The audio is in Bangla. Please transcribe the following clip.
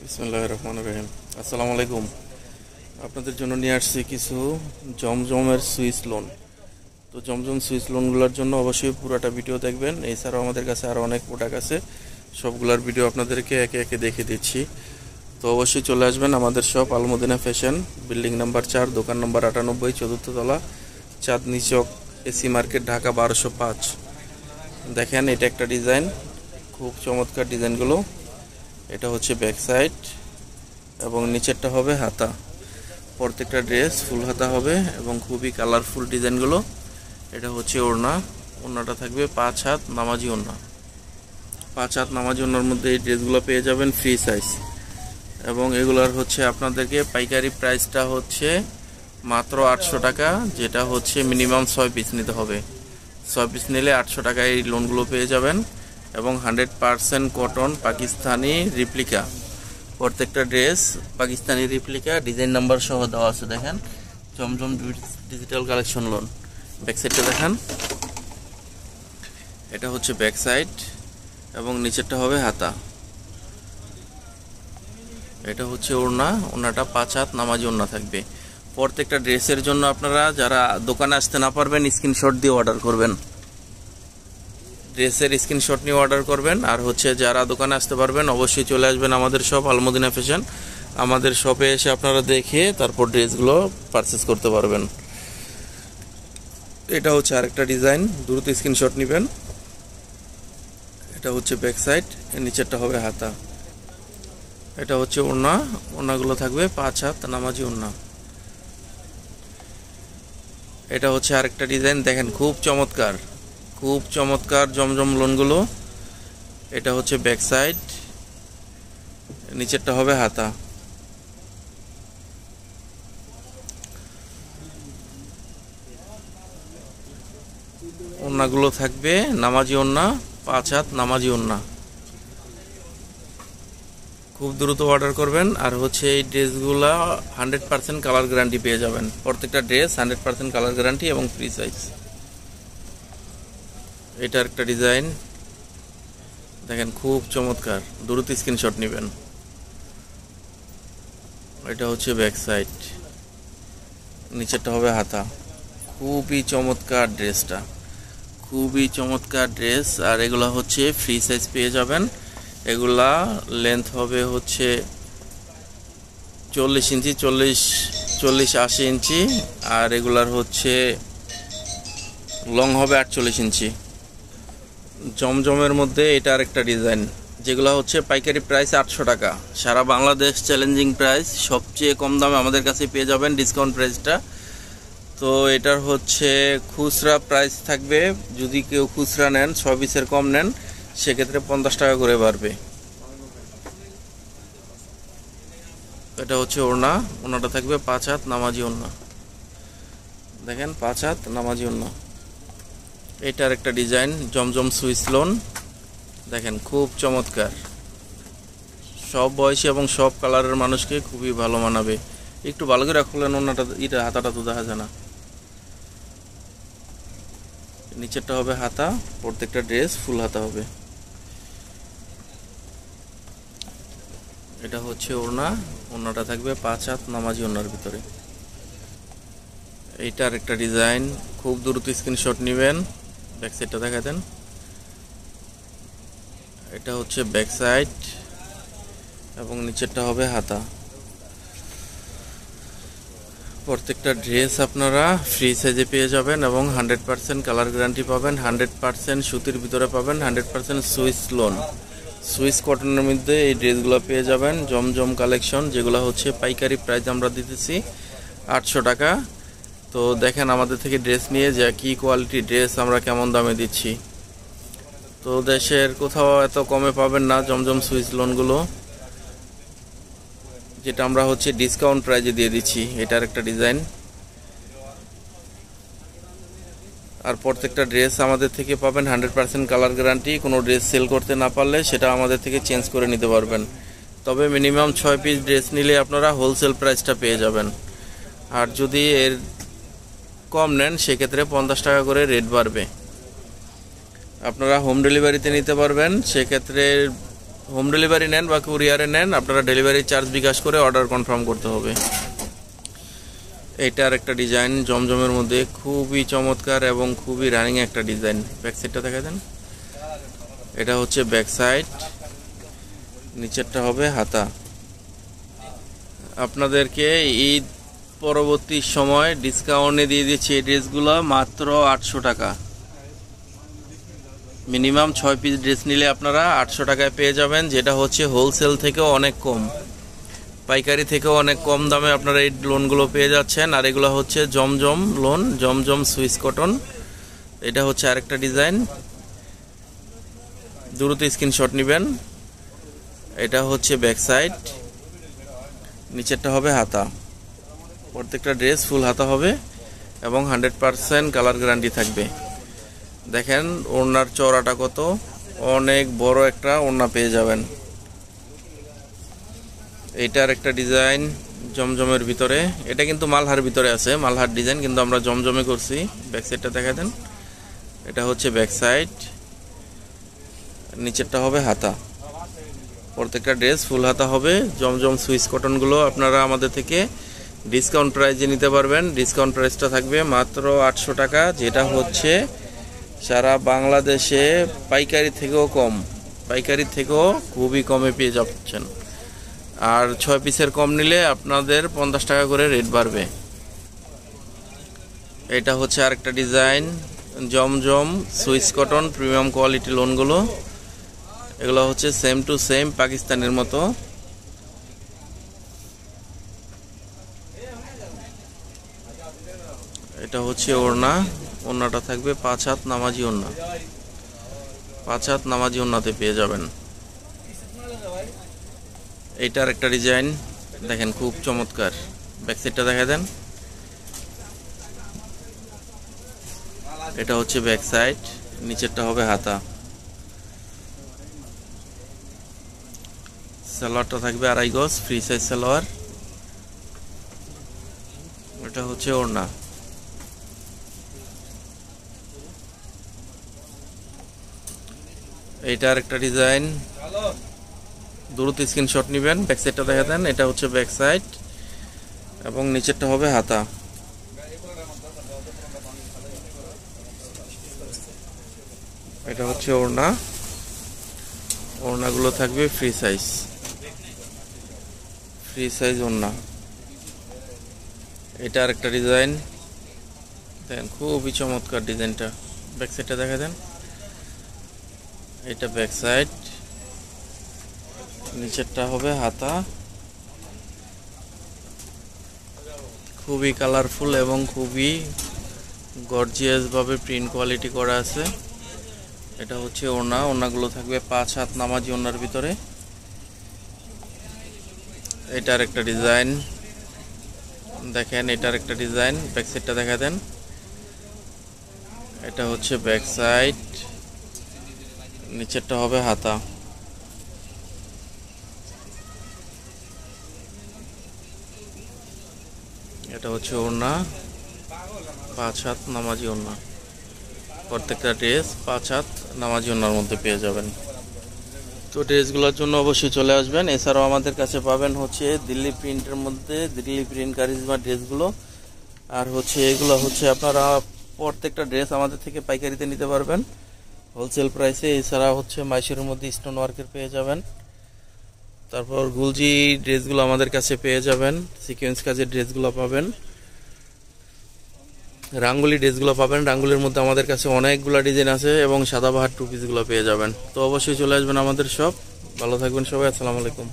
বিসমিল্লাহির রহমানির রহিম। আসসালামু আলাইকুম। আপনাদের জন্য নিয়ে আসছি কিছু জমজমের সুইচ লোন। তো জমজম সুইচ লোনগুলোর জন্য অবশ্যই পুরোটা ভিডিও দেখবেন। এছাড়াও আমাদের কাছে আরও অনেক প্রোডাক্ট আছে, সবগুলোর ভিডিও আপনাদেরকে একে একে দেখিয়ে দিচ্ছি। তো অবশ্যই চলে আসবেন আমাদের shop Al Madina fashion, building number 4, দোকান নম্বর 98, চতুর্থ তলা, চাঁদনি চক, এসি মার্কেট, ঢাকা 1205। দেখেন, এটা একটা ডিজাইন, খুব চমৎকার ডিজাইনগুলো। এটা হচ্ছে ব্যাক সাইড এবং নিচেরটা হবে হাতা। প্রত্যেকটা ড্রেস ফুল হাতা হবে এবং খুবই কালারফুল ডিজাইনগুলো। এটা হচ্ছে ওড়না, ওড়নাটা থাকবে 5 হাত নামাজি ওড়না। 5 হাত নামাজি ওড়নার মধ্যে এই ড্রেসগুলো পেয়ে যাবেন ফ্রি সাইজ। এবং এগুলার হচ্ছে আপনাদেরকে পাইকারি প্রাইসটা হচ্ছে মাত্র 800 টাকা, যেটা হচ্ছে মিনিমাম 6 পিস নিতে হবে। 6 পিস নিলে 800 টাকায় এই লোনগুলো পেয়ে যাবেন এবং 100% কটন পাকিস্তানি রিপ্লিকা। প্রত্যেকটা dress Pakistani replica, design number সহ দেওয়া আছে। দেখেন, জমজম ডিজিটাল কালেকশন লোন। ব্যাক সাইডটা দেখেন, এটা হচ্ছে ব্যাক সাইড এবং নিচেরটা হবে হাতা। এটা হচ্ছে ওড়না, ওড়নাটা 5 হাত নামাজি ওড়না থাকবে। প্রত্যেকটা ড্রেসের জন্য আপনারা যারা দোকানে আসতে না পারবেন স্ক্রিনশট দিয়ে অর্ডার করবেন, ড্রেসের স্ক্রিনশট নিয়ে অর্ডার করবেন। আর হচ্ছে যারা দোকানে আসতে পারবেন অবশ্যই চলে আসবেন আমাদের শপ আলমদিনা ফ্যাশন। আমাদের শপে এসে আপনারা দেখে তারপর ড্রেসগুলো পারচেস করতে পারবেন। এটা হচ্ছে আরেকটা ডিজাইন, দ্রুত স্ক্রিনশট নেবেন। এটা হচ্ছে ব্যাক সাইড, নিচেরটা হবে হাতা। এটা হচ্ছে ওড়না, ওড়নাগুলো থাকবে 5 হাত নামাজি ওড়না। এটা হচ্ছে আরেকটা ডিজাইন, দেখেন খুব চমৎকার, খুব চমৎকার জমজম লোনগুলো। এটা হচ্ছে ব্যাক সাইড, নিচেরটা হবে হাতা। ওড়নাগুলো থাকবে নামাজি ওড়না, 5 হাত নামাজি ওড়না। খুব দ্রুত অর্ডার করবেন। আর হচ্ছে এই ড্রেসগুলো 100% কালার গ্যারান্টি পেয়ে যাবেন। প্রত্যেকটা ড্রেস 100% কালার গ্যারান্টি এবং ফ্রি সাইজ। এটা একটা ডিজাইন, দেখেন খুব চমৎকার, দ্রুত স্ক্রিনশট নেবেন। এটা হচ্ছে ব্যাক সাইড, নিচেরটা হবে হাতা। খুবই চমৎকার ড্রেসটা, খুবই চমৎকার ড্রেস। আর এগুলা হচ্ছে ফ্রি সাইজ পেয়ে যাবেন। এগুলা লেন্থ হবে হচ্ছে 40 ইঞ্চি, 40-80 ইঞ্চি। আর এগুলার হচ্ছে লং হবে 48 ইঞ্চি। জমজমের মধ্যে এটা আরেকটা ডিজাইন, যেগুলো হচ্ছে পাইকারি প্রাইস 800 টাকা, সারা বাংলাদেশ চ্যালেঞ্জিং প্রাইস। সবচেয়ে কম দামে আমাদের কাছে পেয়ে যাবেন ডিসকাউন্ট প্রাইসটা। তো এটার হচ্ছে খুচরা প্রাইস থাকবে, যদি কেউ খুচরা নেন 6 পিসের কম নেন সেক্ষেত্রে 50 টাকা করে বাড়বে। এটা হচ্ছে ওড়না, ওড়নাটা থাকবে 5 হাত নামাজি ওড়না। দেখেন 5 হাত নামাজি ওড়না। এটার একটা ডিজাইন, জমজম সুইচ লোন। দেখেন খুব চমৎকার, সব বয়সী এবং সব কালারের মানুষকে খুবই ভালো মানাবে। একটু ভালো করে খুলেন ওড়নাটা, এটা হাতাটা তো দেখা যায় না। নিচেরটা হবে হাতা, প্রত্যেকটা ড্রেস ফুল হাতা হবে। এটা হচ্ছে ওড়না, ওড়নাটা থাকবে 5 হাত নামাজি ওড়নার ভিতরে। এইটার একটা ডিজাইন, খুব দ্রুত স্ক্রিনশট নেবেন। ব্যাক সাইডটা দেখা দেন। এটা হচ্ছে ব্যাক সাইড এবং নিচেরটা হবে হাতা। প্রত্যেকটা ড্রেস আপনারা ফ্রি সাইজে পেয়ে যাবেন এবং 100% কালার গ্যারান্টি পাবেন, 100% সুতির ভিতরে পাবেন, 100% সুইচ লোন, সুইচ কটনের মধ্যে এই ড্রেসগুলো পেয়ে যাবেন। জমজম কালেকশন, যেগুলো হচ্ছে পাইকারি প্রাইস আমরা দিতেছি 800 টাকা। তো দেখেন আমাদের থেকে ড্রেস নিয়ে যে কি কোয়ালিটি ড্রেস আমরা কেমন দামে দিচ্ছি। তো দেশের কোথাও এত কমে পাবেন না জমজম সুইচ লোনগুলো, যেটা আমরা হচ্ছে ডিসকাউন্ট প্রাইজে দিয়ে দিচ্ছি। এটার একটা ডিজাইন। আর প্রত্যেকটা ড্রেস আমাদের থেকে পাবেন 100% কালার গ্যারান্টি। কোনো ড্রেস সেল করতে না পারলে সেটা আমাদের থেকে চেঞ্জ করে নিতে পারবেন। তবে মিনিমাম 6 পিস ড্রেস নিলে আপনারা হোলসেল প্রাইসটা পেয়ে যাবেন। আর যদি এর কম নেন সেক্ষেত্রে 50 টাকা করে রেট বাড়বে। আপনারা হোম ডেলিভারিতে নিতে পারবেন, সেক্ষেত্রে হোম ডেলিভারি নেন বা কুরিয়ারে নেন, আপনারা ডেলিভারি চার্জ বিকাশ করে অর্ডার কনফার্ম করতে হবে। এইটার একটা ডিজাইন জমজমের মধ্যে খুবই চমৎকার এবং খুবই রানিং একটা ডিজাইন। ব্যাক সাইডটা দেখা দেন। এটা হচ্ছে ব্যাক সাইড, নিচেরটা হবে হাতা। আপনাদেরকে ঈদ পরবর্তী সময় ডিসকাউন্টে দিয়ে দিচ্ছি এই ড্রেসগুলো মাত্র 800 টাকা। মিনিমাম 6 পিস ড্রেস নিলে আপনারা 800 টাকায় পেয়ে যাবেন, যেটা হচ্ছে হোলসেল থেকেও অনেক কম, পাইকারি থেকেও অনেক কম দামে আপনারা এই লোনগুলো পেয়ে যাচ্ছেন। আর এগুলো হচ্ছে জমজম লোন, জমজম সুইস কটন। এটা হচ্ছে আরেকটা ডিজাইন, দ্রুত স্ক্রিনশট নেবেন। এটা হচ্ছে ব্যাক সাইড, নিচেরটা হবে হাতা। প্রত্যেকটা ড্রেস ফুল হাতা হবে এবং 100% কালার গ্যারান্টি থাকবে। দেখেন ওড়নার চওড়াটা কত, অনেক বড় একটা ওড়না পেয়ে যাবেন। এইটার একটা ডিজাইন জমজমের ভিতরে, এটা কিন্তু মালহার ভিতরে আছে, মালহার ডিজাইন, কিন্তু আমরা জমজমে করছি। ব্যাক সাইডটা দেখা দেন। এটা হচ্ছে ব্যাক সাইড, নিচেরটা হবে হাতা। প্রত্যেকটা ড্রেস ফুল হাতা হবে। জমজম সুইস কটনগুলো আপনারা আমাদের থেকে ডিসকাউন্ট প্রাইসে নিতে পারবেন। ডিসকাউন্ট প্রাইসটা থাকবে মাত্র 800 টাকা, যেটা হচ্ছে সারা বাংলাদেশে পাইকারি থেকেও কম, পাইকারি থেকেও খুবই কমে পেয়ে যাচ্ছেন। আর 6 পিসের কম নিলে আপনাদের 50 টাকা করে রেট বাড়বে। এটা হচ্ছে আরেকটা ডিজাইন জমজম সুইস কটন প্রিমিয়াম কোয়ালিটি লোনগুলো। এগুলো হচ্ছে সেম টু সেম পাকিস্তানের মতো। এটা হচ্ছে ওড়না, ওড়নাটা থাকবে 5 হাত নামাজি ওড়না, 5 হাত নামাজি ওড়নাতে পেয়ে যাবেন। এইটার একটা ডিজাইন দেখেন খুব চমৎকার। ব্যাক সাইডটা দেখা দেন। এটা হচ্ছে ব্যাক সাইড, নিচেরটা হবে হাতা। সালোয়ারটা থাকবে 2.5 গজ ফ্রি সাইজ সালোয়ার। এটা হচ্ছে ওড়না। এইটার একটা ডিজাইন, দ্রুত স্ক্রিনশট নেবেন। ব্যাক সাইডটা দেখা দেন। এটা হচ্ছে ব্যাক সাইড এবং নিচেরটা হবে হাতা। এটা হচ্ছে ওড়না, ওড়নাগুলো থাকবে ফ্রি সাইজ, ফ্রি সাইজ ওড়না। এটা আরেকটা ডিজাইন দেখেন খুবই চমৎকার ডিজাইনটা। ব্যাক সাইডটা দেখা দেন। এটা ব্যাক সাইড, নিচেরটা হবে হাতা। খুবই কালারফুল এবং খুবই গর্জিয়াস ভাবে প্রিন্ট কোয়ালিটি করা আছে। এটা হচ্ছে ওড়না, ওড়নাগুলো থাকবে 5 হাত নামাজি ওড়নার ভিতরে। এটার একটা ডিজাইন দেখেন, এটার একটা ডিজাইন। ব্যাক সাইডটা দেখা দেন। এটা হচ্ছে ব্যাক সাইড, নিচেরটা হবে হাতা। এটা হচ্ছে ওড়না, 5 হাত নামাজি ওড়না। প্রত্যেকটা ড্রেস 5 হাত নামাজি ওড়নার মধ্যে পেয়ে যাবেন। তো ড্রেসগুলোর জন্য অবশ্যই চলে আসবেন। এছাড়াও আমাদের কাছে পাবেন হচ্ছে দিল্লি প্রিন্টের মধ্যে দিল্লি প্রিন্ট কারিজমা ড্রেসগুলো। আর হচ্ছে এগুলো হচ্ছে আপনারা প্রত্যেকটা ড্রেস আমাদের থেকে পাইকারিতে নিতে পারবেন হোলসেল প্রাইসে। এছাড়া হচ্ছে মাইশোরের মধ্যে স্টোন ওয়ার্কের পেয়ে যাবেন। তারপর গুলজি ড্রেসগুলো আমাদের কাছে পেয়ে যাবেন, সিকোয়েন্স কাজের ড্রেসগুলো পাবেন, রাঙ্গুলি ড্রেসগুলো পাবেন। রাঙ্গুলির মধ্যে আমাদের কাছে অনেকগুলো ডিজাইন আছে এবং সাদাবাহার টু পিসগুলো পেয়ে যাবেন। তো অবশ্যই চলে আসবেন আমাদের শপ। ভালো থাকবেন সবাই। আসসালামু আলাইকুম।